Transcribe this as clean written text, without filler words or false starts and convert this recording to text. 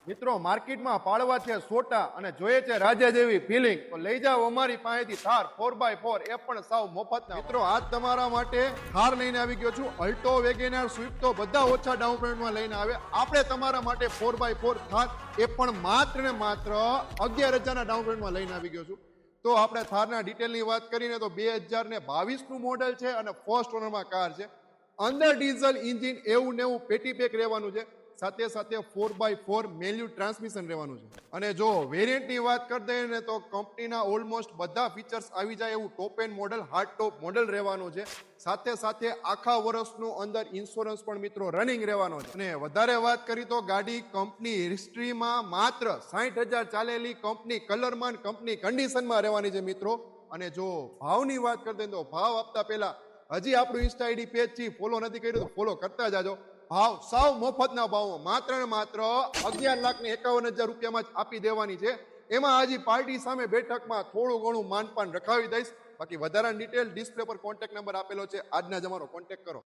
મિત્રો માર્કેટમાં પાળવા છે સોટા અને જોઈએ છે રાજા જેવી ફિલિંગ તો લઈ જાઓ અમારી પાસેથી થાર 4x4 એ પણ સાવ મફતના મિત્રો આજ તમારા માટે થાર લઈને આવી ગયો છું અલ્ટો વેગેનાર સ્વિફ્ટ તો બધા ઓછા ડાઉન પેમેન્ટમાં લઈને આવે આપણે તમારા માટે 4x4 થાર એ પણ માત્ર ને માત્ર 11,000ના ડાઉન પેમેન્ટમાં લઈને આવી ગયો છું તો આપણે થારના ડિટેલની વાત કરીને તો 2022નું મોડેલ છે અને ફર્સ્ટ ઓનરમાં કાર છે અંદર ડીઝલ એન્જિન એવું ને એવું પેટી પેક રહેવાનું છે સાથે સાથે 4x4 મેન્યુઅલ ટ્રાન્સમિશન રહેવાનું છે અને જો વેરિયન્ટની વાત કરી દઈએ ને તો કંપનીના ઓલમોસ્ટ બધા ફીચર્સ આવી જાય એવું top and model hard top model રહેવાનું છે સાથે સાથે આખા વર્ષનું અંદર ઇન્સ્યોરન્સ પણ મિત્રો રનિંગ રહેવાનો છે અને વધારે વાત કરી તો ગાડી કંપની હિસ્ટ્રીમાં માત્ર 60,000 ચાલેલી કંપની કલરમાં કંપની કન્ડિશનમાં રહેવાની છે મિત્રો અને જો ભાવની વાત કરી દઈએ તો ભાવ આપતા પહેલા હજી આપણું ઇન્સ્ટા આઈડી પેજ છે ફોલો નથી કર્યું તો ફોલો કરતા જાજો ભાવ સાવ મફતના ભાવમાં માત્ર ને માત્ર 11,51,000 રૂપિયામાં જ આપી દેવાની છે એમાં હજી પાર્ટી સામે બેઠકમાં થોડું ઘણું માનપાન રખાવી દઈશ બાકી વધારાની ડિટેલ ડિસ્પ્લે પર કોન્ટેક્ટ નંબર આપેલો છે આજના જ અમારો કોન્ટેક્ટ કરો